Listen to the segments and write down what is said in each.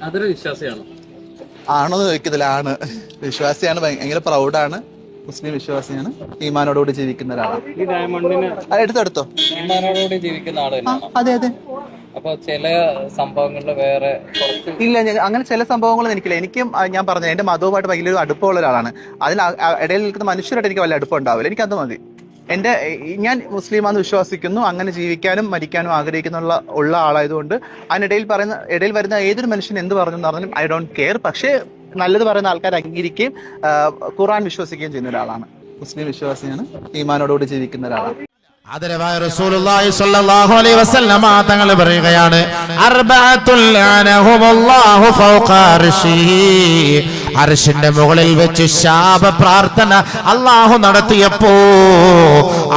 അതൊരു വിശ്വാസിയാണ് ആണോന്ന് ചോദിക്കത്തില്ല, ആണ്. വിശ്വാസിയാണ്, ഭയങ്കര പ്രൗഡാണ്, മുസ്ലിം വിശ്വാസിയാണ്, ഈമാനോടുകൂടി ജീവിക്കുന്ന ഒരാളാണ്. ഈ ഡയമണ്ടിന് എടുത്തോ ഈമാനോടുകൂടി ജീവിക്കുന്ന ആള് തന്നെയാണ്. അതെ അതെ. അപ്പൊ ചില സംഭവങ്ങളില് വേറെ ഇല്ല, അങ്ങനെ ചില സംഭവങ്ങളൊന്നും എനിക്കില്ല. എനിക്കും ഞാൻ പറഞ്ഞത് എന്റെ മതവുമായിട്ട് വലിയൊരു അടുപ്പമുള്ള ഒരാളാണ്. അതിന് ഇടയിൽ നിൽക്കുന്ന മനുഷ്യരായിട്ട് എനിക്ക് വലിയ അടുപ്പം ഉണ്ടാവില്ല. എനിക്കത് മതി. ഞാൻ മുസ്ലിമാണെന്ന് വിശ്വസിക്കുന്നു, അങ്ങനെ ജീവിക്കാനും മരിക്കാനും ഉള്ള ആളായതുകൊണ്ട് ഇടയിൽ വരുന്ന ഏതൊരു മനുഷ്യൻ എന്ത് പറഞ്ഞു പറഞ്ഞാലും ഐ ഡോണ്ട് കെയർ. പക്ഷേ നല്ലത് പറയുന്ന ആൾക്കാർ അംഗീകരിക്കുകയും ഖുർആൻ വിശ്വസിക്കുകയും ചെയ്യുന്ന ഒരാളാണ്. മുസ്ലിം വിശ്വാസിയാണ്, ഈമാനോടുകൂടി ജീവിക്കുന്ന ഒരാളാണ്. ആദരവായ റസൂലുള്ളാഹി സ്വല്ലല്ലാഹു അലൈഹി വസല്ലമ തങ്ങൾ പറയുകയാണ്, അർബഅത്തുൽ ലഅനഹുമുല്ലാഹു ഫൗഖ അർശിഹി. അർശിന്റെ മുകളിൽ വെച്ച് ശാപ പ്രാർത്ഥന അല്ലാഹു നടത്തിയപ്പോ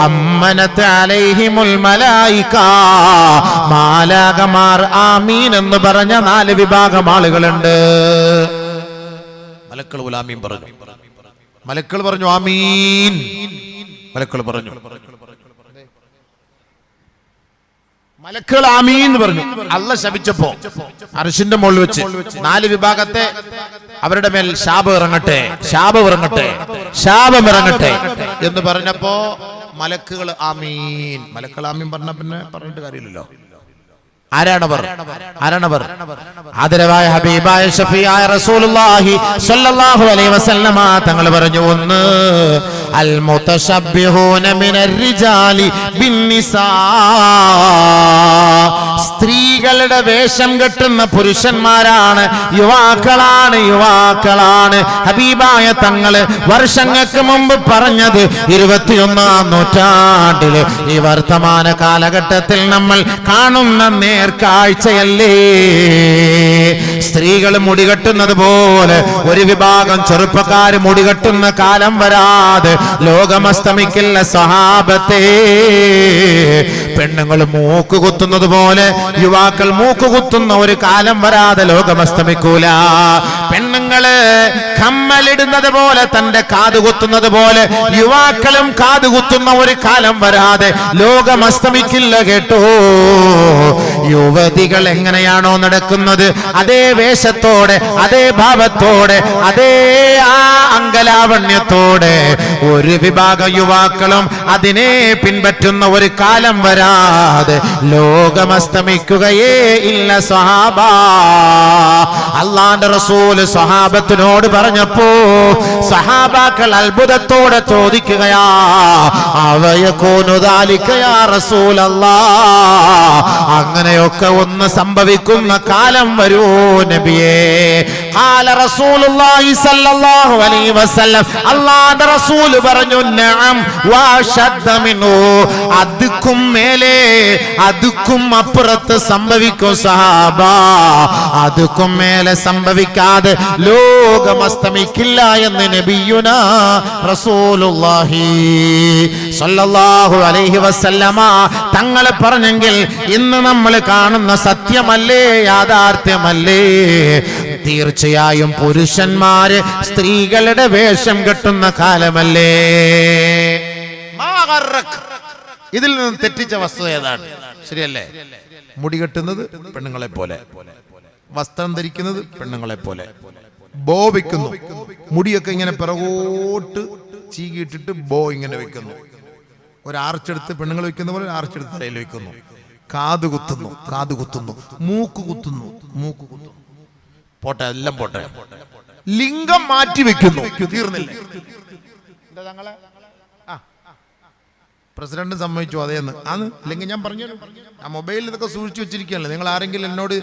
അമ്മനത് അലൈഹിമുൽ മലായിക, മാലാകമാർ ആമീൻ എന്ന് പറഞ്ഞ 4 വിഭാഗം ആളുകളുണ്ട്. മലക്കൾ ആമീൻ പറഞ്ഞു, മലക്കൾ പറഞ്ഞു ആമീൻ, മലക്കൾ പറഞ്ഞു, മലക്കുകൾ ആമീൻ എന്ന് പറഞ്ഞു. അല്ലാഹ് ശപിച്ചപ്പോ അർശിന്റെ മുകളിൽ വെച്ച് 4 വിഭാഗത്തെ അവരുടെ മേൽ ശാപം ഇറങ്ങട്ടെ, ശാപം ഇറങ്ങട്ടെ, ശാപം ഇറങ്ങട്ടെ എന്ന് പറഞ്ഞപ്പോ മലക്കുകൾ ആമീൻ. മലക്കുകൾ ആമീൻ പറഞ്ഞ പിന്നെ പറഞ്ഞിട്ട് കാര്യമില്ലല്ലോ. ആരാണവർ? ആദരവായ ഹബീബായ ഷഫീആയ റസൂലുള്ളാഹി സ്വല്ലല്ലാഹു അലൈഹി വസല്ലമ തങ്ങൾ പറഞ്ഞു, ഒന്ന് അൽ മുതശബ്ബിഹൂന മിനർ റിജാലി ബിന്നിസാ, സ്ത്രീകളുടെ വേഷം കെട്ടുന്ന പുരുഷന്മാരാണ്, യുവാക്കളാണ്. ഹബീബായ തങ്ങൾ വർഷങ്ങൾക്ക് മുമ്പ് പറഞ്ഞത് 21-ാം നൂറ്റാണ്ടില് ഈ വർത്തമാന കാലഘട്ടത്തിൽ നമ്മൾ കാണുന്ന കാഴ്ചയല്ലേ. സ്ത്രീകൾ മുടികെട്ടുന്നത് പോലെ ഒരു വിഭാഗം ചെറുപ്പക്കാർ മുടികെട്ടുന്ന കാലം വരാതെ ലോകമസ്തമിക്കില്ല സഹാബത്തെ. പെണ്ണുങ്ങൾ മൂക്ക് കുത്തുന്നത് പോലെ യുവാക്കൾ മൂക്ക് കുത്തുന്ന ഒരു കാലം വരാതെ ലോകമസ്തമിക്കൂല. പെണ്ണുങ്ങള് കമ്മലിടുന്നത് പോലെ തന്റെ കാതുകുത്തുന്നത് പോലെ യുവാക്കളും കാതുകുത്തുന്ന ഒരു കാലം വരാതെ ലോകമസ്തമിക്കില്ല കേട്ടോ. യുവതികൾ എങ്ങനെയാണോ നടക്കുന്നത് അതേ വേഷത്തോടെ, അതേ ഭാവത്തോടെ, അതേ അങ്കലാവണ്യത്തോടെ ഒരു വിഭാഗം യുവാക്കളും അതിനെ പിൻപറ്റുന്ന ഒരു കാലം വരാതെ ലോകമസ്തമിക്കുകയേ ഇല്ല സ്വഹാബ. അല്ലാഹുവിന്റെ റസൂൽ സ്വഹാബത്തിനോട് പറഞ്ഞപ്പോ സ്വഹാബാക്കൾ അത്ഭുതത്തോടെ ചോദിക്കുകയാ, അവയകൂനു ദാലിക യാ റസൂലല്ലാഹ്, അങ്ങനെയൊക്കെ ഒന്ന് സംഭവിക്കുന്ന കാലം വരൂ നബിയേ. ഖാല റസൂലുള്ളാഹി സ്വല്ലല്ലാഹു അലൈഹി വസല്ലം, അല്ലാഹുവിന്റെ റസൂൽ പറഞ്ഞു, നഅം വശദ്ദ മിനു, അതുക്കും മേലെ അതുക്കും അപ്പുറത്ത് സംഭവിക്കും സഹാബ, അതുക്കും മേലെ സംഭവിക്കാതെ ലോകമസ്തമിക്കില്ല എന്ന് നബിയുനാ റസൂലുള്ളാഹി സ്വല്ലല്ലാഹു അലൈഹി വസല്ലമ തങ്ങൾ പറഞ്ഞെങ്കിൽ ഇന്ന് നമ്മൾ കാണുന്ന സത്യമല്ലേ, യാഥാർത്ഥ്യമല്ലേ? തീർച്ചയായും പുരുഷന്മാര് സ്ത്രീകളുടെ വേഷം കെട്ടുന്ന കാലമല്ലേ. ഇതിൽ നിന്ന് തെറ്റിച്ച വസ്തുത ഏതാണ്? ശരിയല്ലേ? മുടി കെട്ടുന്നത് പെണ്ണുങ്ങളെ പോലെ, വസ്ത്രം ധരിക്കുന്നത് പെണ്ണുങ്ങളെ പോലെ, ബോ വെക്കുന്നു, മുടിയൊക്കെ ഇങ്ങനെ പിറകോട്ട് ചീകിയിട്ടിട്ട് ബോ ഇങ്ങനെ വെക്കുന്നു, ഒരു ആർച്ചെടുത്ത് പെണ്ണുങ്ങൾ വെക്കുന്ന പോലെ ആർച്ചെടുത്ത് തലയിൽ വെക്കുന്നു, കാത് കുത്തുന്നു, മൂക്ക് കുത്തുന്നു. പോട്ടെ, എല്ലാം പോട്ടെ, ലിംഗം മാറ്റി വെക്കുന്നു. തീർന്നില്ല. പ്രസിഡന്റ് സമ്മതിച്ചു അതേന്ന് അന്ന്. ഇല്ലെങ്കിൽ ഞാൻ പറഞ്ഞു, ആ മൊബൈലിൽ ഇതൊക്കെ സൂക്ഷിച്ചു വെച്ചിരിക്കുകയല്ലേ. നിങ്ങൾ ആരെങ്കിലും എന്നോട്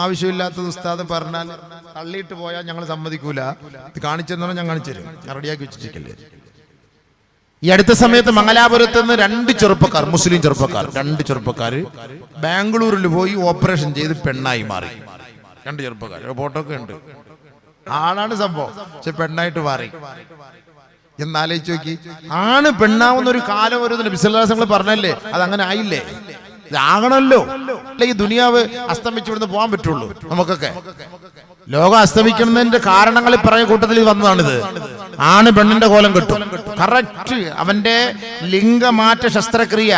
ആവശ്യമില്ലാത്തത് ഉസ്താദ് പറഞ്ഞാൽ തള്ളിയിട്ട് പോയാൽ ഞങ്ങൾ സമ്മതിക്കൂല. ഇത് കാണിച്ചെന്ന് പറഞ്ഞാൽ ഞാൻ കാണിച്ചു തരും. ഞാൻ റെഡിയാക്കി വെച്ചിരിക്കല്ലേ. ഈ അടുത്ത സമയത്ത് മംഗലാപുരത്ത് നിന്ന് 2 ചെറുപ്പക്കാർ, മുസ്ലിം ചെറുപ്പക്കാർ, 2 ചെറുപ്പക്കാർ ബാംഗ്ലൂരിൽ പോയി ഓപ്പറേഷൻ ചെയ്ത് പെണ്ണായി മാറി. 2 ചെറുപ്പക്കാർ, ഫോട്ടോ ഒക്കെ ഉണ്ട്. ആണാണ് സംഭവം, പക്ഷെ പെണ്ണായിട്ട് മാറി. എന്നാലോചിച്ച് നോക്കി, ആണ് പെണ്ണാവുന്ന ഒരു കാലം ഒരു നബി സല്ലല്ലാഹു അലൈഹി വസല്ലം പറഞ്ഞല്ലേ, അതങ്ങനെ ആയില്ലേ? ഇതാകണമല്ലോ. അല്ലെ ഈ ദുനിയാവ് അസ്തമിച്ചു ഇവിടുന്ന് പോകാൻ പറ്റുള്ളൂ നമുക്കൊക്കെ. ലോകം അസ്തമിക്കുന്നതിന്റെ കാരണങ്ങൾ പറയുന്ന കൂട്ടത്തിൽ വന്നതാണിത്. ആണ് പെണ്ണിന്റെ കോലം കെട്ടും, കറക്റ്റ് അവന്റെ ലിംഗമാറ്റ ശസ്ത്രക്രിയ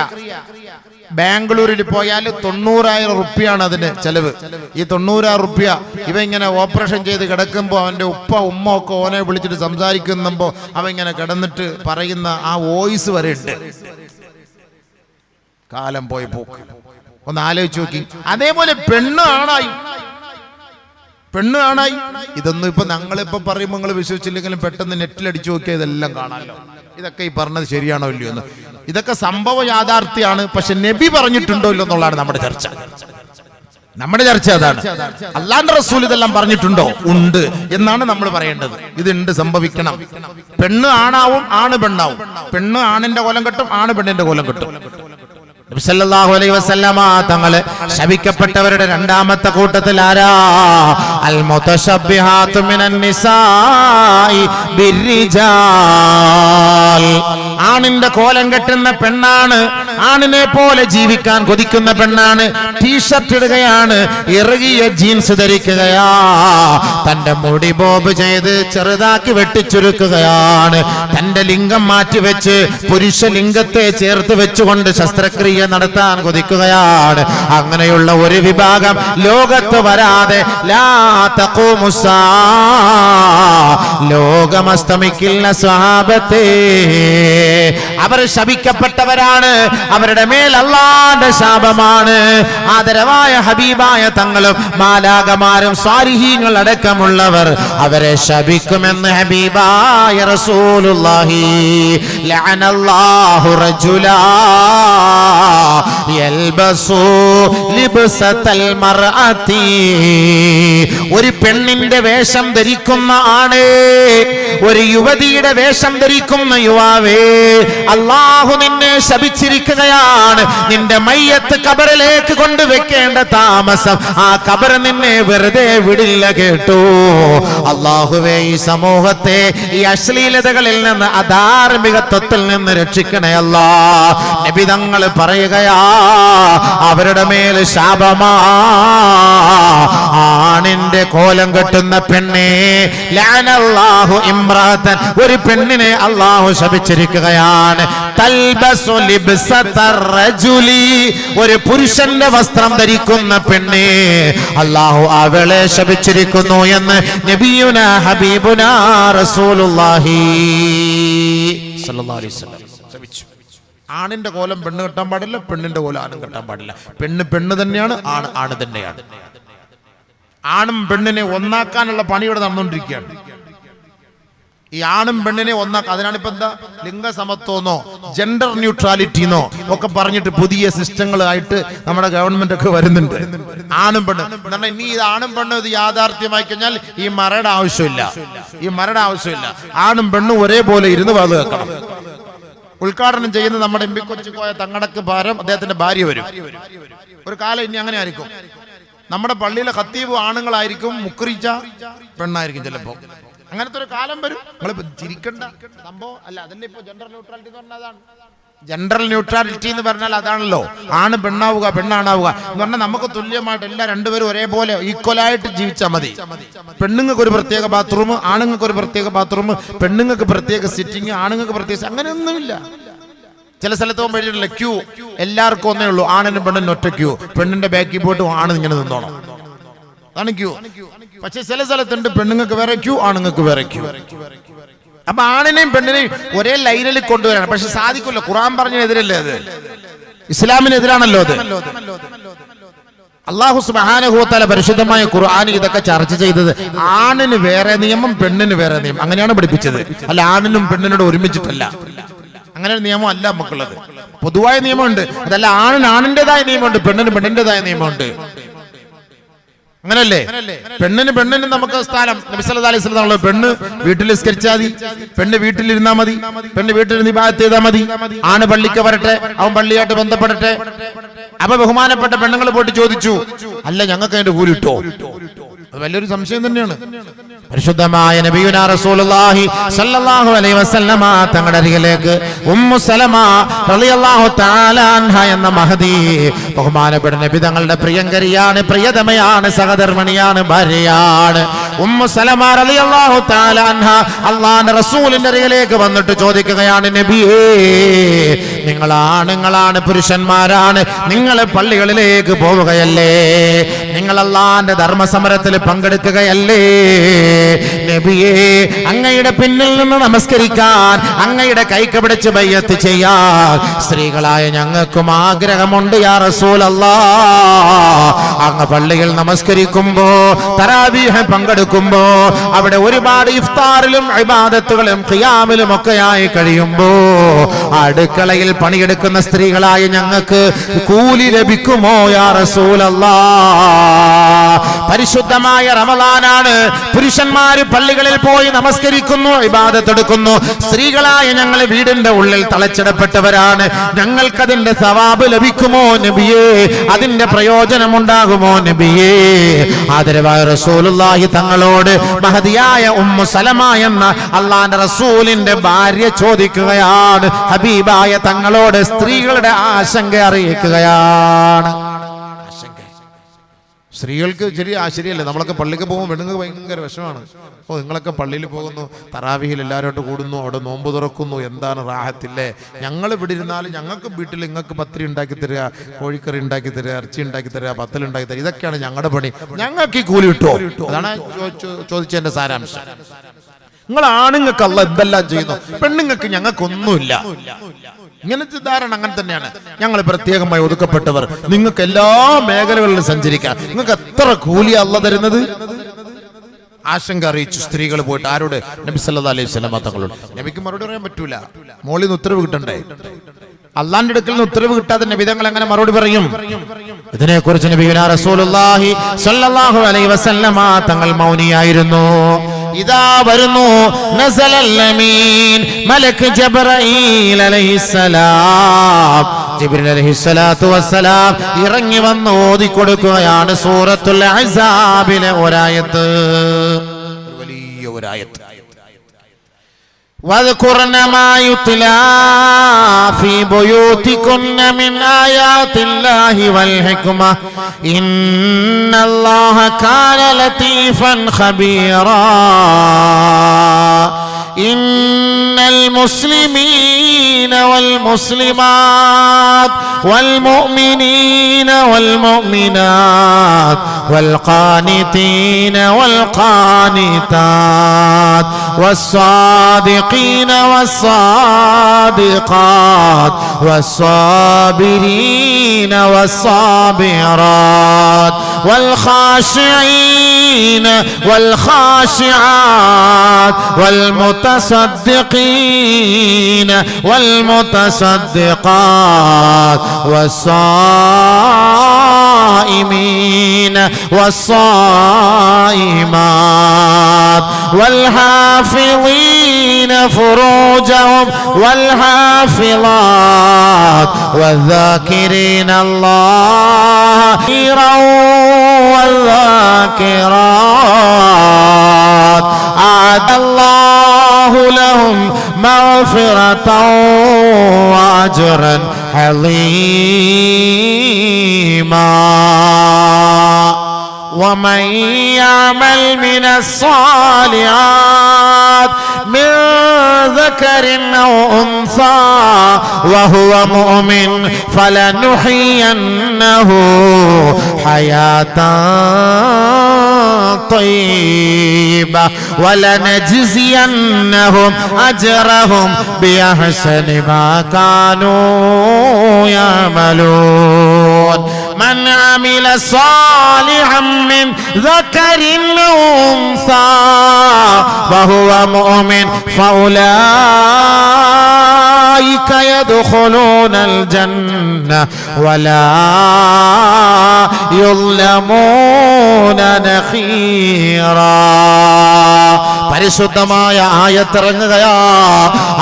ബാംഗ്ലൂരിൽ പോയാൽ 90,000 റുപ്യാണ് അതിന് ചെലവ്. ഈ 90,000 റുപ്യ ഇവ ഇങ്ങനെ ഓപ്പറേഷൻ ചെയ്ത് കിടക്കുമ്പോൾ അവൻ്റെ ഉപ്പ ഉമ്മ ഒക്കെ ഓനെ വിളിച്ചിട്ട് സംസാരിക്കുമ്പോൾ അവ ഇങ്ങനെ കിടന്നിട്ട് പറയുന്ന ആ വോയിസ് വരെ ഉണ്ട്. കാലം പോയി പോക്ക് ഒന്ന് ആലോചിച്ച് നോക്കി. അതേപോലെ പെണ്ണ് ആണായി. ഇതൊന്നും ഇപ്പൊ ഞങ്ങളിപ്പോ പറയുമ്പോൾ നിങ്ങൾ വിശ്വസിച്ചില്ലെങ്കിലും പെട്ടെന്ന് നെറ്റിലടിച്ചു നോക്കിയാൽ ഇതെല്ലാം കാണാമല്ലോ. ഇതൊക്കെ ഈ പറഞ്ഞത് ശരിയാണോ ഇല്ലയോ എന്ന്. ഇതൊക്കെ സംഭവ യാഥാർത്ഥ്യമാണ്. പക്ഷെ നബി പറഞ്ഞിട്ടുണ്ടോ ഇല്ലോ എന്നുള്ളതാണ് നമ്മുടെ ചർച്ച. അതാണ്. അല്ലാഹുവിന്റെ റസൂൽ ഇതെല്ലാം പറഞ്ഞിട്ടുണ്ടോ? ഉണ്ട് എന്നാണ് നമ്മൾ പറയേണ്ടത്. ഇതുണ്ട്, സംഭവിക്കണം. പെണ്ണ് ആണാവും, ആണ് പെണ്ണാവും. പെണ്ണ് ആണിന്റെ കോലം കെട്ടും, ആണ് പെണ്ണിന്റെ കോലം കെട്ടും. നബി സല്ലല്ലാഹു അലൈഹി വസല്ലമ തങ്ങളെ ശപിക്കപ്പെട്ടവരുടെ രണ്ടാമത്തെ കൂട്ടത്തിൽ ആരാ? അൽ മുതശബ്ബിഹാതു മിനൻ നിസാഇ ബിർരിജാൽ. ആണിന്റെ കോലം കെട്ടുന്ന പെണ്ണാണ്, ആണിനെ പോലെ ജീവിക്കാൻ കൊതിക്കുന്ന പെണ്ണാണ്. ടീഷർട്ട് ഇടുകയാണ്, ഇറുകിയ ജീൻസ് ധരിക്കുകയാ, തന്റെ മുടി ബോബ് ചെയ്ത് ചെറുതാക്കി വെട്ടിച്ചുരുക്കുകയാണ്, തന്റെ ലിംഗം മാറ്റിവെച്ച് പുരുഷ ലിംഗത്തെ ചേർത്ത് വെച്ചുകൊണ്ട് ശസ്ത്രക്രിയ നടത്താൻ കൊതിക്കുകയാണ്. അങ്ങനെയുള്ള ഒരു വിഭാഗം ലോകത്ത് വരാതെ ലോകം അസ്തമിക്കില്ല സ്വഹാബത്തേ. അവർ ശപിക്കപ്പെട്ടവരാണ്. അവരുടെ മേൽ അല്ലാഹുവിന്റെ ശാപമാണ്. ആദരവായ ഹബീബായ തങ്ങളും മാലാകമാരും സ്വാലിഹീങ്ങൾ അടക്കമുള്ളവർ അവരെ ശപിക്കുമെന്ന് ഹബീബായ റസൂലുള്ളാഹി. ലഅനല്ലാഹു റജുലാ യൽബസു ലിബ്സതൽ മർഅതി. ഒരു പെണ്ണിന്റെ വേഷം ധരിക്കുന്ന ആണ്, ഒരു യുവതിയുടെ വേഷം ധരിക്കുന്ന യുവാവേ, അല്ലാഹു നിന്നെ ശപിച്ചിരിക്കുകയാണ്. നിന്റെ മയ്യത്ത് ഖബറിലേക്ക് കൊണ്ടുവെക്കേണ്ട താമസം ആ ഖബർ നിന്നെ വെറുതെ വിടില്ല കേട്ടോ. അല്ലാഹുവേ, ഈ സമൂഹത്തെ ഈ അശ്ലീലതകളിൽ നിന്ന്, അധാർമികത്വത്തിൽ നിന്ന് രക്ഷിക്കണേ അല്ലാ. നബി തങ്ങൾ പറയുകയാ, അവരുടെ മേൽ ശാപമാ. ആണിന്റെ കോലം കെട്ടുന്ന പെണ്ണെ, ലഅനല്ലാഹു ഇംറാതൻ, ഒരു പെണ്ണിനെ അല്ലാഹു ശപിച്ചിരിക്കുകയാണ്. തൽബസു ലിബ്സതർ റജുലി, ഒരു പുരുഷന്റെ വസ്ത്രം ധരിക്കുന്ന പെണ്ണെ, അല്ലാഹു അവളെ ശപിച്ചിരിക്കുന്നു എന്ന് നബിയുനാ ഹബീബുനാ റസൂലുള്ളാഹി സ്വല്ലല്ലാഹു അലൈഹി വസല്ലം ശപിച്ചു. ആണിന്റെ കോലം പെണ്ണ് കെട്ടാൻ പാടില്ല, പെണ്ണിന്റെ കോലം ആണും കെട്ടാൻ പാടില്ല. പെണ്ണ് പെണ്ണ് തന്നെയാണ്, ആണ് ആണ് തന്നെയാണ്. ആണും പെണ്ണിനെ ഒന്നാക്കാനുള്ള പണി ഇവിടെ നടന്നുകൊണ്ടിരിക്കുകയാണ്. ഈ ആണും പെണ്ണിനെ ഒന്നാക്കുക, അതിനാണ് ഇപ്പൊ എന്താ ലിംഗസമത്വമെന്നോ ജെൻഡർ ന്യൂട്രാലിറ്റിന്നോ ഒക്കെ പറഞ്ഞിട്ട് പുതിയ സിസ്റ്റങ്ങളായിട്ട് നമ്മുടെ ഗവൺമെന്റ് ഒക്കെ വരുന്നുണ്ട്. ആണും പെണ്ണും എന്നാൽ ഇനി ഇത് ആണും പെണ്ണും ഇത് യാഥാർത്ഥ്യമായി കഴിഞ്ഞാൽ ഈ മരയുടെ ആവശ്യമില്ല. ആണും പെണ്ണും ഒരേപോലെ ഇരുന്ന് വാത് കേൾക്കണം. ഉദ്ഘാടനം ചെയ്യുന്ന നമ്മുടെ എം പി കൊച്ചിക്കോയ തങ്ങടക്ക് ഭാരം അദ്ദേഹത്തിന്റെ ഭാര്യ വരും. ഒരു കാലം ഇനി അങ്ങനെ ആയിരിക്കും. നമ്മുടെ പള്ളിയിലെ ഖത്തീബ് ആണുങ്ങളായിരിക്കും, മുക്രിച്ച പെണ്ണായിരിക്കും ചിലപ്പോ. അങ്ങനത്തെ ഒരു കാലം വരും. നിങ്ങൾ ചിരിക്കണ്ട സംഭവം അല്ല. അതല്ലേ ഇപ്പൊ ജെൻഡർ ന്യൂട്രാലിറ്റി എന്ന് പറഞ്ഞാൽ അതാണ്. ജെൻഡർ ന്യൂട്രാലിറ്റി എന്ന് പറഞ്ഞാൽ അതാണല്ലോ. ആണ് പെണ്ണാവുക, പെണ്ണാണാവുക എന്ന് പറഞ്ഞാൽ നമുക്ക് തുല്യമായിട്ട് എല്ലാ രണ്ടുപേരും ഒരേപോലെ ഈക്വലായിട്ട് ജീവിച്ചാൽ മതി. പെണ്ണുങ്ങൾക്ക് ഒരു പ്രത്യേക ബാത്റൂം, ആണുങ്ങൾക്ക് ഒരു പ്രത്യേക ബാത്റൂം, പെണ്ണുങ്ങൾക്ക് പ്രത്യേക സിറ്റിംഗ്, ആണുങ്ങൾക്ക് പ്രത്യേക, അങ്ങനെയൊന്നുമില്ല. ചില സ്ഥലത്ത് പോകുമ്പോഴേ ക്യൂ എല്ലാവർക്കും ഒന്നേ ഉള്ളൂ, ആണിനും പെണ്ണിനും ഒറ്റ ക്യൂ. പെണ്ണിന്റെ ബാക്കിൽ പോയിട്ട് ആണ് ഇങ്ങനെ നിന്നോണം, അതാണ് ക്യൂ. പക്ഷെ ചില സ്ഥലത്തുണ്ട് പെണ്ണുങ്ങൾക്ക് വേറെ ക്യൂ, ആണുങ്ങൾക്ക് വേറെ ക്യൂ. അപ്പൊ ആണിനെയും പെണ്ണിനെയും ഒരേ ലൈനിൽ കൊണ്ടുവരാണ്. പക്ഷെ സാധിക്കില്ല. ഖുർആൻ പറഞ്ഞതിനെതിരല്ലേ അത്? ഇസ്ലാമിനെതിരാണല്ലോ അത്. അല്ലാഹു സുബ്ഹാനഹു വ തആല പരിശുദ്ധമായ ഖുർആനിൽ ഇതൊക്കെ ചർച്ച ചെയ്തത് ആണിന് വേറെ നിയമം, പെണ്ണിന് വേറെ നിയമം, അങ്ങനെയാണ് പഠിപ്പിച്ചത്. അല്ല ആണിനും പെണ്ണിനോട് ഒരുമിച്ചിട്ടല്ല. അങ്ങനെ ഒരു നിയമം അല്ല നമുക്കുള്ളത്. പൊതുവായ നിയമമുണ്ട്. അതല്ല ആണിന് ആണിൻ്റെതായ നിയമമുണ്ട്, പെണ്ണിന് പെണ്ണിൻ്റെതായ നിയമമുണ്ട്. അങ്ങനല്ലേ? പെണ്ണിന് നമുക്ക് സ്ഥാനം. നബി സല്ലല്ലാഹു അലൈഹി വസല്ലം പെണ്ണ് വീട്ടിൽ നിസ്കരിച്ചാൽ മതി, പെണ്ണ് വീട്ടിലിരുന്നാ മതി, പെണ്ണ് വീട്ടിൽ ഇബാദത്ത് ചെയ്താൽ മതി. ആണ് പള്ളിക്ക് വരട്ടെ, അവൻ പള്ളിയായിട്ട് ബന്ധപ്പെടട്ടെ. അപ്പൊ ബഹുമാനപ്പെട്ട പെണ്ണുങ്ങൾ പോയിട്ട് ചോദിച്ചു, അല്ല ഞങ്ങൾക്ക് അതിന്റെ കൂലി കിട്ടോ? അത് വലിയൊരു സംശയം തന്നെയാണ്. പരിശുദ്ധമായ നബിയുനാ റസൂലുള്ളാഹി സ്വല്ലല്ലാഹു അലൈഹി വസല്ലമ തങ്ങളുടെ അരികിലേക്ക് ഉമ്മു സലമ റളിയല്ലാഹു തആല അൻഹ എന്ന മഹദി, ബഹുമാനപ്പെട്ട നബി തങ്ങളുടെ പ്രിയങ്കരിയാണ്, പ്രിയതമയാണ്, സഹധർമ്മിണിയാണ്, ഭാര്യയാണ്. ഉമ്മു സലമ റളിയല്ലാഹു തആല അൻഹ അല്ലാഹുവിന്റെ റസൂലിന്റെ അരികിലേക്ക് വന്നിട്ട് ചോദിക്കുകയാണ്, നബിയേ നിങ്ങൾ ആണുങ്ങളാണ്, പുരുഷന്മാരാണ്, നിങ്ങൾ പള്ളികളിലേക്ക് പോവുകയല്ലേ, നിങ്ങൾ അല്ലാഹുവിന്റെ ധർമ്മസമരത്തിൽ പങ്കെടുക്കുകയല്ലേ? നബിയേ, അങ്ങയുടെ പിന്നിൽ നിന്ന് നമസ്കരിക്കാൻ, അങ്ങയുടെ കൈക്ക് പിടിച്ച് ബൈഅത്ത് ചെയ്യാൻ സ്ത്രീകളായ ഞങ്ങൾക്കും ആഗ്രഹമുണ്ട് യാ റസൂലല്ലാഹ്. അങ്ങ് പള്ളിയിൽ നമസ്കരിക്കുമ്പോ, തറാവീഹ് പങ്കെടുക്കുമ്പോ, അവിടെ ഒരുപാട് ഇഫ്താറിലും ഇബാദത്തുകളും ഖിയാമിലും ഒക്കെയായി കഴിയുമ്പോ അടുക്കളയിൽ പണിയെടുക്കുന്ന സ്ത്രീകളായ ഞങ്ങൾക്ക് കൂലി ലഭിക്കുമോ യാ റസൂലല്ലാഹ്? പരിശുദ്ധമായ റമളാനാണ്, പുരുഷന്മാര് പള്ളികളിൽ പോയി നമസ്കരിക്കുന്നു, ഇബാദത്ത് എടുക്കുന്നു. സ്ത്രീകളായ ഞങ്ങൾ വീടിന്റെ ഉള്ളിൽ തളച്ചിടപ്പെട്ടവരാണ്, ഞങ്ങൾക്കതിന്റെ സവാബ് ലഭിക്കുമോ നബിയേ? അതിന്റെ പ്രയോജനം ഉണ്ടാകുമോ നബിയേ? ആദരവായ റസൂലുള്ളാഹി തങ്ങളോട് മഹദിയായ ഉമ്മു സലമ എന്ന അള്ളാന്റെ റസൂലിന്റെ ഭാര്യ ചോദിക്കുകയാണ്, ഹബീബായ തങ്ങളോട് സ്ത്രീകളുടെ ആശങ്ക അറിയിക്കുകയാണ്. സ്ത്രീകൾക്ക് ശരിയല്ലേ, നമ്മളൊക്കെ പള്ളിക്ക് പോകുമ്പോൾ പെണ്ണുങ്ങൾക്ക് ഭയങ്കര വിഷമാണ്. നിങ്ങളൊക്കെ പള്ളിയിൽ പോകുന്നു, തറാവിഹിൽ എല്ലാവരോട്ട് കൂടുന്നു, അവിടെ നോമ്പ് തുറക്കുന്നു, എന്താണ് റാഹത്തില്ലേ? ഞങ്ങൾ ഇവിടെ ഇരുന്നാലും ഞങ്ങൾക്ക് വീട്ടിൽ നിങ്ങൾക്ക് പത്തിരി ഉണ്ടാക്കി തരിക, കോഴിക്കറി ഉണ്ടാക്കി തരിക, ഇറച്ചി ഉണ്ടാക്കി തരിക, പത്തൽ ഉണ്ടാക്കി തരിക, ഇതൊക്കെയാണ് ഞങ്ങളുടെ പണി, ഞങ്ങൾക്ക് ഈ കൂലി കിട്ടുമോ? അതാണ് ചോദിച്ചതിന്റെ സാരാംശം. നിങ്ങൾ ആണുങ്ങൾക്ക് അല്ലാഹ് എന്തെല്ലാം ചെയ്യുന്നു, പെണ്ണുങ്ങൾക്ക് ഞങ്ങൾക്കൊന്നുമില്ല. ഇങ്ങനത്തെ ധാരണ അങ്ങനെ തന്നെയാണ്. ഞങ്ങൾ പ്രത്യേകമായി ഒതുക്കപ്പെട്ടവർ, നിങ്ങൾക്ക് എല്ലാ മേഖലകളിലും സഞ്ചരിക്കാം, നിങ്ങൾക്ക് എത്ര കൂലിയാ അല്ലാഹ് തരുന്നത്? ആശങ്ക അറിയിച്ചു സ്ത്രീകൾ പോയിട്ട് ആരോട്? നബി സല്ലല്ലാഹു അലൈഹി വസല്ലം തങ്ങളോട്. നബിക്ക് മറുപടി പറയാൻ പറ്റൂല, മോളിൽ നിന്ന് ഉത്തരവ് കിട്ടണ്ടേ? അള്ളാന്റെ അടുക്കൽ നിന്ന് ഉത്തരവ് കിട്ടാതെ നബി തങ്ങൾ എങ്ങനെ മറുപടി പറയും? ഇതിനെക്കുറിച്ച് നബിയുനാ റസൂലുള്ളാഹി സ്വല്ലല്ലാഹു അലൈഹി വസല്ലം തങ്ങൾ മൗനിയായിരുന്നു. ഇതാ വരുന്നു നസലൽ അമീൻ മലക്ക് ജിബ്രീൽ അലൈഹിസ്സലാം. ജിബ്രീൽ അലൈഹിസ്സലാത്തു വസ്സലാം ഇറങ്ങി വന്ന് ഓതി കൊടുക്കുകയാണ് സൂറത്തുൽ അഹ്സാബിലെ ഒരായത്ത്, വലിയ ഒരായത്ത്. واذكرن ما يتلى في بيوتكن من آيات الله والحكمة إن الله كان لطيفا خبيرا إن المسلمين والمسلمات والمؤمنين والمؤمنات والقانتين والقانتات والصادقين والصادقات والصابرين والصابرات والخاشعين والخاشعات والمتصدقين والمتصدقات والصائمين والصائمات والحافظين فروجهم والحافظات والذاكرين الله كثيرا والذاكرات أعد الله لهم مغفرة وأجرا عظيما ومن يعمل من الصالحات من ذكر أو أنثى وهو مؤمن فلنحيينه حياة طيبة ولنجزينهم أجرهم بأحسن ما كانوا يعملون من عمل صالحا من ذكر أو أنثى وهو مؤمن فأولئك يدخلون الجنة ولا يظلمون نخيرا. പരിശുദ്ധമായ ആയത്തിറങ്ങുകയാ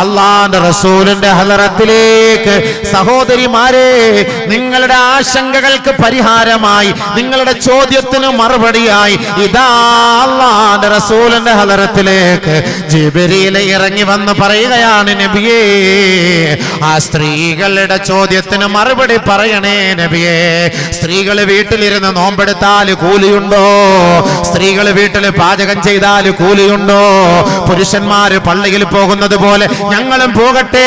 അല്ലാഹുവിന്റെ റസൂലിന്റെ ഹളറത്തിലേക്ക്. സഹോദരിമാരെ, നിങ്ങളുടെ ആശങ്കകൾക്ക് പരിഹാരമായി, നിങ്ങളുടെ ചോദ്യത്തിന് മറുപടിയായി ഇതാ അല്ലാഹുവിന്റെ റസൂലിന്റെ ഹളറത്തിലേക്ക് ജിബ്രീൽ ഇറങ്ങി വന്ന് പറയുകയാണ്, നബിയേ, ആ സ്ത്രീകളുടെ ചോദ്യത്തിന് മറുപടി പറയണേ നബിയേ. സ്ത്രീകൾ വീട്ടിലിരുന്ന് നോമ്പെടുത്താൽ കൂലിയുണ്ടോ? സ്ത്രീകൾ വീട്ടിൽ പാചകം ചെയ്താൽ കൂലിയുണ്ടോ? പറയുന്നു, പുരുഷന്മാര് പള്ളിയിൽ പോകുന്നത് പോലെ ഞങ്ങളും പോകട്ടെ,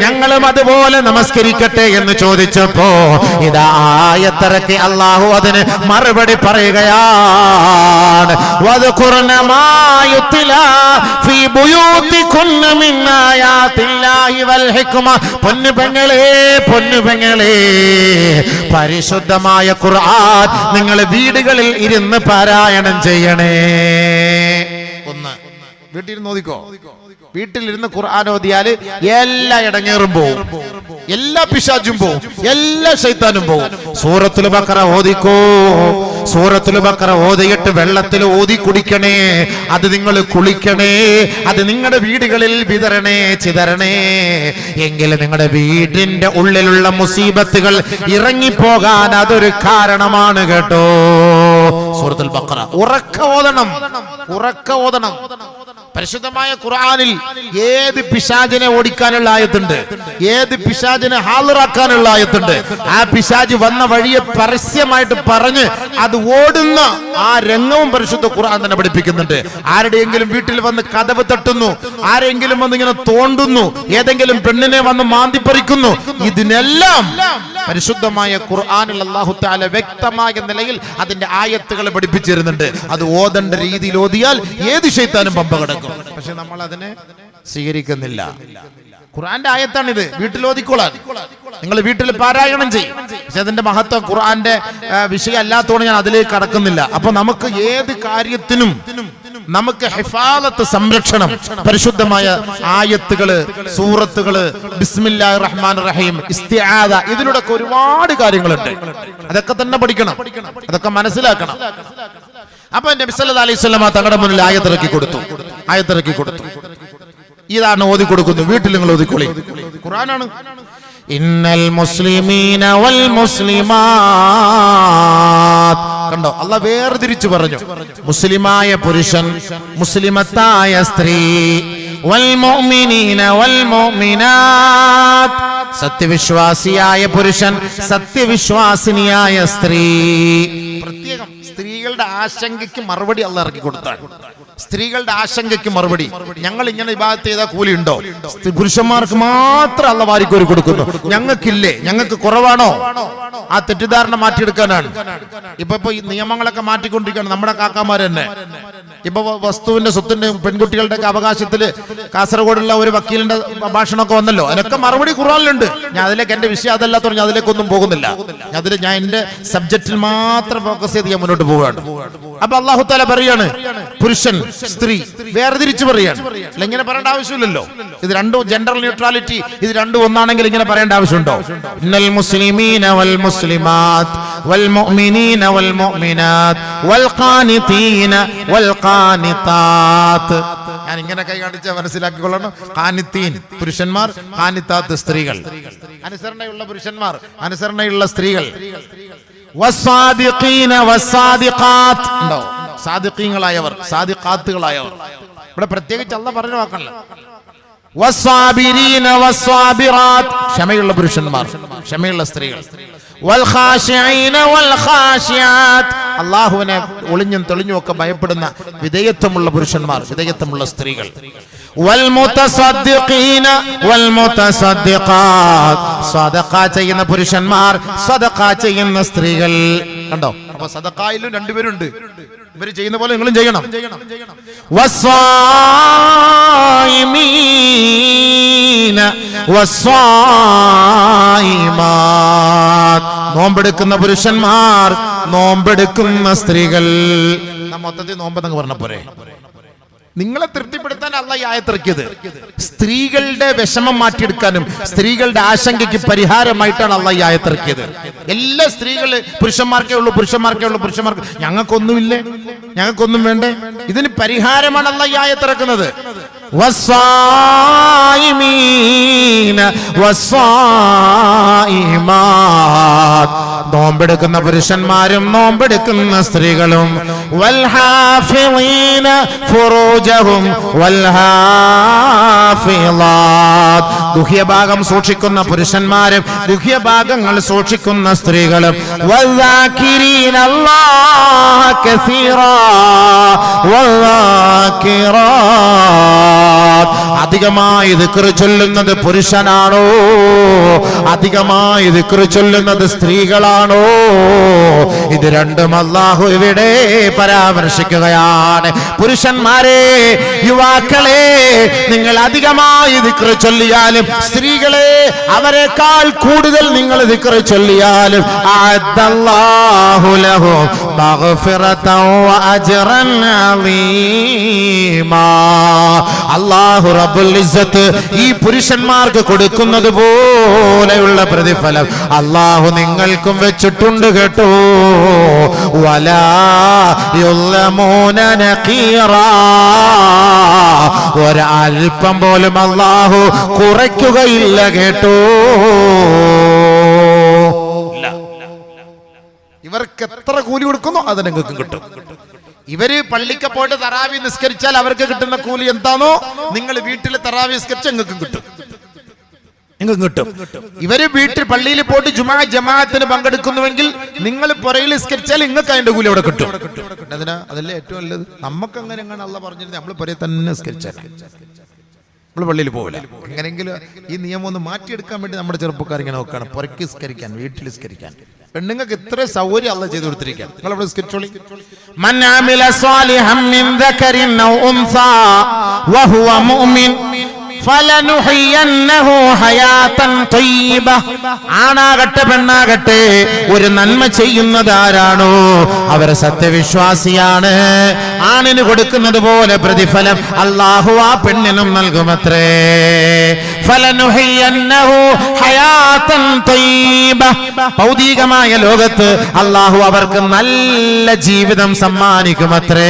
ഞങ്ങളും അതുപോലെ നമസ്കരിക്കട്ടെ എന്ന് ചോദിച്ചപ്പോ ഇതാ ആയത്തിറക്കി അല്ലാഹു അതിന് മറുപടി പറയുകയാണ്. വദ്കുർന മാ യുത്ലാ ഫീ ബുയൂതികുന്ന മിൻ ആയാതില്ലാഹി വൽ ഹിക്മ. പൊന്നുപെങ്ങളെ, പരിശുദ്ധമായ ഖുർആൻ നിങ്ങൾ വീടുകളിൽ ഇരുന്ന് പാരായണം ചെയ്യണേ. ഒന്ന്, വീട്ടിലിരുന്ന് ഓതിക്കോ. വീട്ടിലിരുന്ന് ഖുർആൻ ഓതിയാല് എല്ലാ ഇടങ്ങേറും പോവും, എല്ലാ പിശാചും പോവും, എല്ലാ ശൈത്താനും പോവും. സൂറത്തുൽ ബഖറ ഓതിക്കോ. സൂറത്തുൽ ബഖറ ഓതിയിട്ട് വെള്ളത്തിൽ ഓതി കുടിക്കണേ, അത് നിങ്ങൾ കുളിക്കണേ, അത് നിങ്ങളുടെ വീടുകളിൽ വിതരണേ, ചിതരണേ. എങ്കിൽ നിങ്ങളുടെ വീടിന്റെ ഉള്ളിലുള്ള മുസീബത്തുകൾ ഇറങ്ങിപ്പോകാൻ അതൊരു കാരണമാണ് കേട്ടോ. സൂറത്തുൽ ബഖറ ഉറക്ക ഓതണം. പരിശുദ്ധമായ ഖുർആനിൽ ഏത് പിശാചിനെ ഓടിക്കാനുള്ള ആയത്തുണ്ട്, ഏത് പിശാചിനെ ഹാളിറാക്കാനുള്ള ആയത്തുണ്ട്. ആ പിശാച് വന്ന വഴിയെ പരസ്യമായിട്ട് പറഞ്ഞ് അത് ഓടുന്ന ആ രംഗവും പരിശുദ്ധ ഖുർആൻ തന്നെ പഠിപ്പിക്കുന്നുണ്ട്. ആരുടെയെങ്കിലും വീട്ടിൽ വന്ന് കതവ് തട്ടുന്നു, ആരെങ്കിലും വന്ന് ഇങ്ങനെ തോണ്ടുന്നു, ഏതെങ്കിലും പെണ്ണിനെ വന്ന് മാന്തിപ്പറിക്കുന്നു, ഇതിനെല്ലാം പരിശുദ്ധമായ ഖുർആനിൽ അല്ലാഹു തആല വ്യക്തമായ നിലയിൽ അതിന്റെ ആയത്തുകൾ പഠിപ്പിച്ചിരുന്നുണ്ട്. അത് ഓതേണ്ട രീതിയിൽ ഓതിയാൽ ഏത് ശൈത്താനും പമ്പ കിടക്കും. പക്ഷെ നമ്മൾ അതിനെ സ്വീകരിക്കുന്നില്ല. ഖുർആന്റെ ആയത്താണിത്, വീട്ടിൽ ഓതിക്കോളാൻ. നിങ്ങൾ വീട്ടിൽ പാരായണം ചെയ്യും. പക്ഷെ അതിന്റെ മഹത്വം ഖുർആന്റെ വിഷയം അല്ലാത്തതുകൊണ്ട് ഞാൻ അതിലേക്ക് കടക്കുന്നില്ല. അപ്പൊ നമുക്ക് ഏത് കാര്യത്തിനും നമുക്ക് ഹിഫാലത്ത്, സംരക്ഷണം, പരിശുദ്ധമായ ആയത്തുകള്, സൂറത്തുകള്, ബിസ്മില്ലാഹിർ റഹ്മാനിർ റഹീം, ഇസ്തിആദ, ഇതിലൂടെ ഒരുപാട് കാര്യങ്ങളുണ്ട്. അതൊക്കെ തന്നെ പഠിക്കണം, അതൊക്കെ മനസ്സിലാക്കണം. അപ്പൊ നബി സല്ലല്ലാഹു അലൈഹി വസല്ലം തങ്ങളുടെ മുന്നിൽ ആയത്തിറക്കി കൊടുത്തു. ഇതാണ് ഓതി കൊടുക്കുന്നു. വീട്ടിൽ നിങ്ങൾ ഓതിക്കോളി. ഖുർആനാണ്. ഇന്നൽ മുസ്ലിമീന വൽ മുസ്ലിമാത്ത്. കണ്ടോ, അല്ലാഹ് വേർതിരിച്ചു പറഞ്ഞു. മുസ്ലിമായ പുരുഷൻ, മുസ്ലിമത്തായ സ്ത്രീ, വൽ മുഅ്മിനീന വൽ മുഅ്മിനാത്ത്, സത്യവിശ്വാസിയായ പുരുഷൻ, സത്യവിശ്വാസിനിയായ സ്ത്രീ. പ്രത്യേകം സ്ത്രീകളുടെ ആശങ്കയ്ക്ക് മറുപടി അല്ലാഹ് ഇറക്കി കൊടുത്താണ്. സ്ത്രീകളുടെ ആശങ്കയ്ക്ക് മറുപടി. ഞങ്ങൾ ഇങ്ങനെ ഇബാദത്ത് ചെയ്താൽ കൂലി ഉണ്ടോ? പുരുഷന്മാർക്ക് മാത്രം അല്ലാഹ് വാരിക്കോരി കൊടുക്കുന്നു, ഞങ്ങൾക്കില്ലേ? ഞങ്ങൾക്ക് കുറവാണോ? ആ തെറ്റിദ്ധാരണ മാറ്റിയെടുക്കാനാണ്. ഇപ്പൊ ഈ നിയമങ്ങളൊക്കെ മാറ്റിക്കൊണ്ടിരിക്കുകയാണ് നമ്മുടെ കാക്കാമാർ തന്നെ. ഇപ്പൊ വസ്തുവിന്റെ, സ്വത്തിന്റെ, പെൺകുട്ടികളുടെ ഒക്കെ അവകാശത്തില് കാസർഗോഡുള്ള ഒരു വക്കീലിന്റെ ഭാഷണമൊക്കെ വന്നല്ലോ. അതിനൊക്കെ മറുപടി ഖുർആനിലുണ്ട്. ഞാൻ അതിലേക്ക്, എന്റെ വിഷയം അതല്ലാത്തതുകൊണ്ട് ഞാൻ അതിലേക്കൊന്നും പോകുന്നില്ല. ഞാൻ എന്റെ സബ്ജക്റ്റിൽ മാത്രം ഫോക്കസ് ചെയ്ത് ഞാൻ മുന്നോട്ട് പോവുകയാണ്. അപ്പൊ അല്ലാഹു തആല പറയാണ്, പുരുഷൻ സ്ത്രീ വേർതിരിച്ച് പറയാണ്. അല്ല, ഇങ്ങനെ പറയേണ്ട ആവശ്യമില്ലല്ലോ. ഇത് രണ്ടും ജെൻഡർ ന്യൂട്രാലിറ്റി, ഇത് രണ്ടും ഒന്നാണെങ്കിൽ ഇങ്ങനെ പറയേണ്ട ആവശ്യമുണ്ടോ? ഇന്നൽ മുസ്ലിമീന വൽ മുസ്ലിമാത്ത് വൽ മുഅ്മിനീന വൽ മുഅ്മിനാത്ത് വൽ ഖാനിതീന വൽ ഖാനിതാത്ത്. ഞാൻ ഇങ്ങനെ കൈ കാണിച്ചാൽ മനസ്സിലാക്കിക്കൊള്ളണം. ഖാനിതീൻ പുരുഷന്മാർ, ഖാനിതാത്ത് സ്ത്രീകൾ. അനുസരണയുള്ള പുരുഷന്മാർ, അനുസരണയുള്ള സ്ത്രീകൾ. വസ്സാദിഖീന വസ്സാദിഖാത്ത്. ഉണ്ടോ? സാദിഖീങ്ങളായവർ, സാദിഖാത്തുകളായവർ. ഇവിടെ പ്രത്യേകിച്ച് അല്ലാഹ് പറഞ്ഞു വാക്കണല്ലോ. വസ്സാബിരീന വസ്സാബിറാത്ത്, ക്ഷമയുള്ള പുരുഷന്മാർ, ക്ഷമയുള്ള സ്ത്രീകൾ. വൽ ഖാശിഈന വൽ ഖാശിയാത്ത്, അല്ലാഹുവിനെ ഒളിഞ്ഞും തെളിഞ്ഞും ഒക്കെ ഭയപ്പെടുന്ന വിധേയത്വമുള്ള പുരുഷന്മാർ, വിധേയത്വമുള്ള സ്ത്രീകൾ. വൽ മുതസദ്ദിഖീന വൽ മുതസദ്ദിഖാത്ത്, സദഖ ചെയ്യുന്ന പുരുഷന്മാർ, സദഖ ചെയ്യുന്ന സ്ത്രീകൾ. കണ്ടോ? അപ്പൊ സദഖയിലും രണ്ടുപേരുണ്ട്. ഇവര് ചെയ്യുന്ന പോലെ നിങ്ങളും ചെയ്യണം. വസ്സായിമീന വസ്സായിമാത്ത്, നോമ്പെടുക്കുന്ന പുരുഷന്മാർ, നോമ്പെടുക്കുന്ന സ്ത്രീകൾ. മൊത്തത്തിൽ നോമ്പെന്നങ്ങ് പറഞ്ഞ പോരെ. നിങ്ങളെ തൃപ്തിപ്പെടുത്താൻ അല്ലാഹ് ഈ ആയത്തിറക്കിയത്. സ്ത്രീകളുടെ വിഷമം മാറ്റിയെടുക്കാനും സ്ത്രീകളുടെ ആശങ്കയ്ക്ക് പരിഹാരമായിട്ടാണ് അല്ലാഹ് ഈ ആയത്തിറക്കിയത്. എല്ലാ സ്ത്രീകള് പുരുഷന്മാർക്കേ ഉള്ളൂ, പുരുഷന്മാർക്കേ ഉള്ളൂ, പുരുഷന്മാർക്ക് ഞങ്ങൾക്കൊന്നുമില്ലേ, ഞങ്ങൾക്കൊന്നും വേണ്ടേ? ഇതിന് പരിഹാരമാണ് അല്ലാഹ് ഈ ആയത്തിറക്കുന്നത്. വസ്സായിമീന വസ്സായിമാത്ത്, നോമ്പെടുക്കുന്ന പുരുഷന്മാരും നോമ്പെടുക്കുന്ന സ്ത്രീകളും. വൽഹാഫിളീന ഫുറൂജഹും വൽഹാഫിളാത്ത്, ഗുഹ്യഭാഗം സൂക്ഷിക്കുന്ന പുരുഷന്മാരും ഗുഹ്യഭാഗങ്ങൾ സൂക്ഷിക്കുന്ന സ്ത്രീകളും. വൽദാകിരീന അല്ലാഹ കസീറാ വൽദാകിറാത്ത്, അധികമായി ദിക്ർ ചൊല്ലുന്നത് പുരുഷനാണോ, അധികമായി ദിക്ർ ചൊല്ലുന്നത് സ്ത്രീകളാണോ? ഇത് രണ്ടും അല്ലാഹു ഇവിടെ പരാമർശിക്കുകയാണ്. പുരുഷന്മാരെ, യുവാക്കളെ, നിങ്ങൾ അധികമായി ദിക്ർ ചൊല്ലിയാലും, സ്ത്രീകളെ അവരെക്കാൾ കൂടുതൽ നിങ്ങൾ ദിക്ർ ചൊല്ലിയാലും അഅദ്ദല്ലാഹു ലഹും മഗ്ഫിറതൻ വഅജ്റൻ അളീമാ. അല്ലാഹു റബ്ബുൽ ഇസ്സത്ത് ഈ പുരുഷന്മാർക്ക് കൊടുക്കുന്നത് പോലെയുള്ള പ്രതിഫലം അല്ലാഹു നിങ്ങൾക്കും വെച്ചിട്ടുണ്ട് കേട്ടോ. വലാ യുളമൂന നഖീറാ. ഒരൽപ്പം പോലും അല്ലാഹു കുറയ്ക്കുകയില്ല കേട്ടോ. ഇവർക്ക് എത്ര കൂലി കൊടുക്കുന്നു അത് നിങ്ങൾക്കും കിട്ടും. ഇവര് പള്ളിക്ക് പോയിട്ട് തറാവി നിസ്കരിച്ചാൽ അവർക്ക് കിട്ടുന്ന കൂലി എന്താണോ, നിങ്ങൾ വീട്ടിൽ തറാവി നിസ്കരിച്ചാൽ നിങ്ങൾക്കും കിട്ടും. ഇവര് വീട്ടിൽ പള്ളിയിൽ പോയിട്ട് ജുമാ ജമാഅത്തിന് പങ്കെടുക്കുന്നുവെങ്കിൽ നിങ്ങൾ പുറയിൽ നിസ്കരിച്ചാൽ നിങ്ങൾക്ക് അതിന്റെ കൂലി അവിടെ കിട്ടും. അതല്ലേ ഏറ്റവും നല്ലത്. നമുക്ക് അങ്ങനെ എങ്ങനെ അള്ളാഹ് പറഞ്ഞിരുന്നത് നമ്മൾ പുറയെ തന്നെ നിസ്കരിച്ചാൽ നമ്മൾ പള്ളിയിൽ പോകില്ല. എങ്ങനെയെങ്കിലും ഈ നിയമം ഒന്ന് മാറ്റിയെടുക്കാൻ വേണ്ടി നമ്മുടെ ചെറുപ്പക്കാർ ഇങ്ങനെ നോക്കുകയാണ്. പുറയ്ക്ക് നിസ്കരിക്കാൻ, വീട്ടിൽ നിസ്കരിക്കാൻ. പെണ്ണുങ്ങൾക്ക് ഇത്ര സൗകര്യം അള്ളാഹ് ചെയ്തു കൊടുത്തിരിക്കുകയാണ്. നിങ്ങൾ അവിടെ നിസ്കരിച്ചോളി. മൻ അമില സ്വാലിഹൻ മിൻ ദകരിൻ ഔ ഉൻസാ വഹുവ മുഅ്മിൻ ഫലനുഹയ്യന്നഹു ഹയാതൻ ത്വയ്യിബ. ആണാകട്ടെ പെണ്ണാകട്ടെ ഒരു നന്മ ചെയ്യുന്നത് ആരാണോ അവർ സത്യവിശ്വാസിയാണ്. ആണിന് കൊടുക്കുന്നത് പോലെ പ്രതിഫലം അല്ലാഹു ആ പെണ്ണിനും നൽകുമത്രേ. ഫലനുഹയ്യന്നഹു ഹയാതൻ ത്വയ്യിബ. ഭൗതികമായ ലോകത്ത് അല്ലാഹു അവർക്ക് നല്ല ജീവിതം സമ്മാനിക്കുമത്രേ.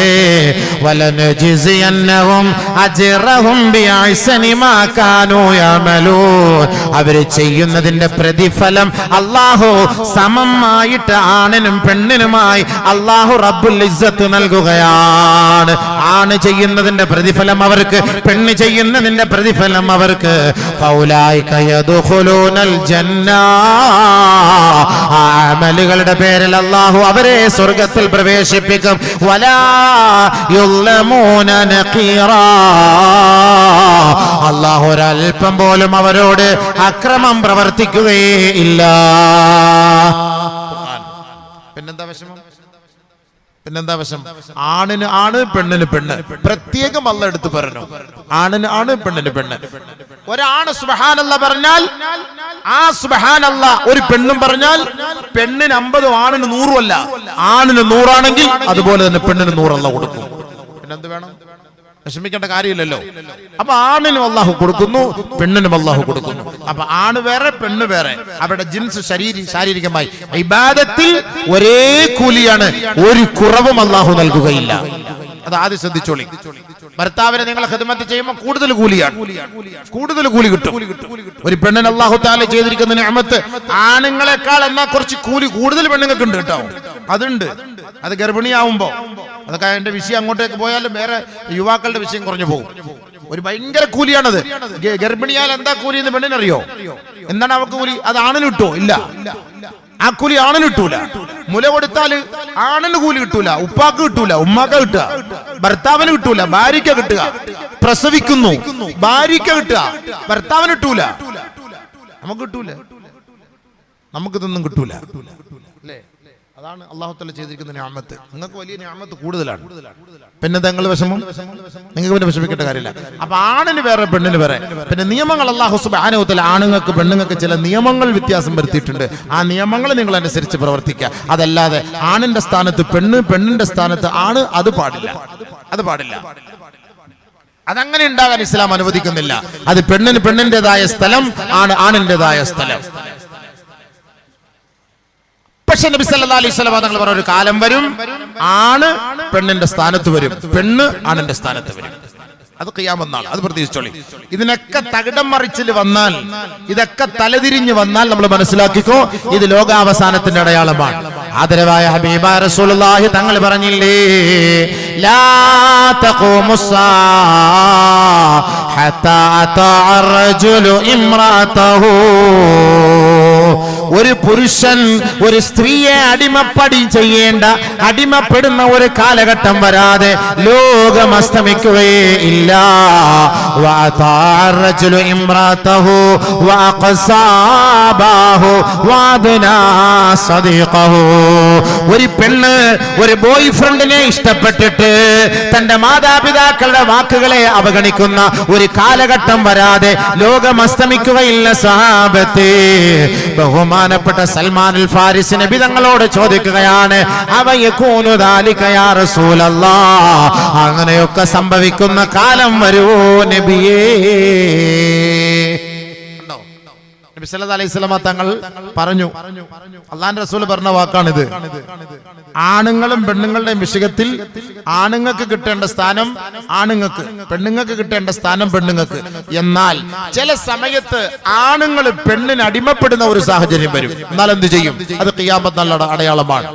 വലനജിസിയന്നഹും അജ്റഹും ബിഅഹ്സനി മാ കാനൂ യഅമലൂൻ. അവര് ചെയ്യുന്നതിന്റെ പ്രതിഫലം അല്ലാഹു സമമായിട്ട് ആണിനും പെണ്ണിനുമായി അല്ലാഹു റബ്ബുൽ ഇസ്സത്ത് നൽകുകയാണ്. ആണ് ചെയ്യുന്നതിന്റെ പ്രതിഫലം അവർക്ക്, പെണ്ണ് ചെയ്യുന്നതിന്റെ പ്രതിഫലം അവർക്ക്. ഫൗലൈക യദ്ഖുലൂനൽ ജന്ന. അമലുകളുടെ പേരിൽ അല്ലാഹു അവരെ സ്വർഗ്ഗത്തിൽ പ്രവേശിപ്പിക്കും. വലാ യുളമൂന നഖീറാ. അല്ലാഹു ഒരൽപ്പം പോലും അവരോട് അക്രമം പ്രവർത്തിക്കുകയേ ഇല്ല. പിന്നെന്താ വിഷമം? പിന്നെന്താ വിഷമം? ആണിന് ആണ്, പെണ്ണിന് പെണ്ണ്. പ്രത്യേകം അല്ലാഹ് എടുത്തു പറഞ്ഞു. ആണിന് ആണ്, പെണ്ണിന് പെണ്ണ്. ഒരാണ് സുബ്ഹാനല്ലാഹ് പറഞ്ഞാൽ ആ സുബ്ഹാനല്ലാഹ് ഒരു പെണ്ണും പറഞ്ഞാൽ പെണ്ണിന് 50, ആണിന് 100 അല്ല. ആണിന് 100 ആണെങ്കിൽ അതുപോലെ തന്നെ പെണ്ണിന് 100 അല്ലാഹ് കൊടുക്കും. പിന്നെന്ത് വേണം? വിഷമിക്കേണ്ട കാര്യമില്ലല്ലോ. അപ്പൊ ആണിനും അല്ലാഹു കൊടുക്കുന്നു, പെണ്ണിനും അല്ലാഹു കൊടുക്കുന്നു. അപ്പൊ ആണ് വേറെ, പെണ്ണ് വേറെ. അവരുടെ ജിൻസ് ശാരീരികമായി ഇബാദത്തിൽ ഒരേ കൂലിയാണ്. ഒരു കുറവും അല്ലാഹു നൽകുകയില്ല. അത് ആദ്യം ശ്രദ്ധിച്ചോളി. ഭർത്താവിനെ നിങ്ങൾ ഖിദ്മത്ത് ചെയ്യുമ്പോൾ കൂടുതൽ കൂലിയാണ്, കൂടുതൽ കൂലി കിട്ടും. ഒരു പെണ്ണിന് അല്ലാഹു തആല ചെയ്തിരിക്കുന്ന നിഅമത്ത് ആണുങ്ങളെക്കാൾ എന്നാ കുറച്ച് കൂലി കൂടുതൽ പെണ്ണുങ്ങൾക്ക് ഉണ്ട് കേട്ടോ. അതുണ്ട്. അത് ഗർഭിണിയാവുമ്പോ, അതൊക്കെ എന്റെ വിഷയം അങ്ങോട്ടേക്ക് പോയാലും വേറെ യുവാക്കളുടെ വിഷയം കുറഞ്ഞു പോകും. ഒരു ഭയങ്കര കൂലിയാണത്. ഗർഭിണിയാൽ എന്താ കൂലി എന്ന് പെണ്ണിനറിയോ? എന്താണ് അവർക്ക് കൂലി? അത് ആണിന് കിട്ടോ? ഇല്ല, ആ കൂലി ആണിന് കിട്ടൂല. മുല കൊടുത്താൽ ആണിന് കൂലി കിട്ടൂല, ഉപ്പാക്ക് കിട്ടൂല, ഉമ്മാക്ക് കിട്ടുക, ഭർത്താവിന് കിട്ടൂല, ഭാര്യയ്ക്ക് കിട്ടുക. പ്രസവിക്കുന്നു, ഭാര്യയ്ക്ക് കിട്ടുക, ഭർത്താവിന് കിട്ടൂല. നമുക്ക് കിട്ടൂല, നമുക്കിതൊന്നും കിട്ടൂല. അല്ലേ? അതാണ് അല്ലാഹു തആല ചെയ്തിരിക്കുന്ന നിഅമത്ത്. നിങ്ങൾക്ക് വലിയ നിഅമത്ത് കൂടുതലാണ്. പിന്നെ നിങ്ങൾ വിഷമം, നിങ്ങൾക്ക് പിന്നെ വിഷമിക്കേണ്ട കാര്യമില്ല. അപ്പൊ ആണിന് വേറെ, പെണ്ണിന് വേറെ. പിന്നെ നിയമങ്ങൾ അല്ലാഹു സുബ്ഹാനഹു വ തആല ആണുങ്ങൾക്ക് പെണ്ണുങ്ങൾക്ക് ചില നിയമങ്ങൾ വ്യത്യാസം വരുത്തിയിട്ടുണ്ട്. ആ നിയമങ്ങൾ നിങ്ങൾ അനുസരിച്ച് പ്രവർത്തിക്കുക. അതല്ലാതെ ആണിന്റെ സ്ഥാനത്ത് പെണ്ണ്, പെണ്ണിന്റെ സ്ഥാനത്ത് ആണ്, അത് പാടില്ല. അത് പാടില്ല. അതങ്ങനെ ഉണ്ടാകാൻ ഇസ്ലാം അനുവദിക്കുന്നില്ല. അത് പെണ്ണിന് പെണ്ണിന്റേതായ സ്ഥലം, ആണ് ആണിന്റേതായ സ്ഥലം. പക്ഷെ നബി സല്ലല്ലാഹു അലൈഹി വസല്ലം തങ്ങൾ പറഞ്ഞ ഒരു കാലം വരും, ആണ് പെണ്ണിന്റെ സ്ഥാനത്ത് വരും, പെണ്ണ് ആണിന്റെ സ്ഥാനത്ത് വരും. അത് ഖിയാമത്ത് നാൾ. അത് പ്രതീക്ഷിച്ചോളി. ഇതിനൊക്കെ തകിടം മറിച്ചിൽ വന്നാൽ, ഇതൊക്കെ തലതിരിഞ്ഞ് വന്നാൽ നമ്മൾ മനസ്സിലാക്കിക്കോ, ഇത് ലോകാവസാനത്തിന്റെ അടയാളമാണ്. ആദരവായ ഹബീബായ റസൂലുള്ളാഹി തങ്ങൾ പറഞ്ഞില്ലേ, ലാ തഖൂമുസ്സാ ഹത്താ അതാഅ റജുലു ഇംറാതഹു ഒരു പുരുഷൻ ഒരു സ്ത്രീയെ അടിമപ്പടി ചെയ്യേണ്ട അടിമപ്പെടുന്ന ഒരു കാലഘട്ടം വരാതെ ലോകം അസ്തമിക്കുകയേ ഇല്ല. ഒരു പെണ്ണ് ഒരു ബോയ് ഫ്രണ്ടിനെ ഇഷ്ടപ്പെട്ടിട്ട് തന്റെ മാതാപിതാക്കളുടെ വാക്കുകളെ അവഗണിക്കുന്ന ഒരു കാലഘട്ടം വരാതെ ലോകം അസ്തമിക്കുകയില്ല സഹാബത്തെ. ബഹുമാനപ്പെട്ട സൽമാനുൽ ഫാരിസി നബി തങ്ങളോട് ചോദിക്കുകയാണ്, അവയകൂനു ദാലിക യാ റസൂലല്ലാഹ്, അങ്ങനെയൊക്കെ സംഭവിക്കുന്ന കാലം വരുമോ നബിയേ? നബി സല്ലല്ലാഹു അലൈഹി വസല്ലം തങ്ങൾ പറഞ്ഞു, അല്ലാഹുവിന്റെ റസൂൽ പറഞ്ഞ വാക്കാണിത്, ആണുങ്ങളും പെണ്ണുങ്ങളുടെയും വിഷയത്തിൽ ആണുങ്ങൾക്ക് കിട്ടേണ്ട സ്ഥാനം ആണുങ്ങൾക്ക്, പെണ്ണുങ്ങൾക്ക് കിട്ടേണ്ട സ്ഥാനം പെണ്ണുങ്ങൾക്ക്. എന്നാൽ ചില സമയത്ത് ആണുങ്ങൾ പെണ്ണിന് അടിമപ്പെടുന്ന ഒരു സാഹചര്യം വരും. എന്നാൽ എന്ത് ചെയ്യും? അത് ഖിയാമത്ത് നാളിന്റെ അടയാളമാണ്.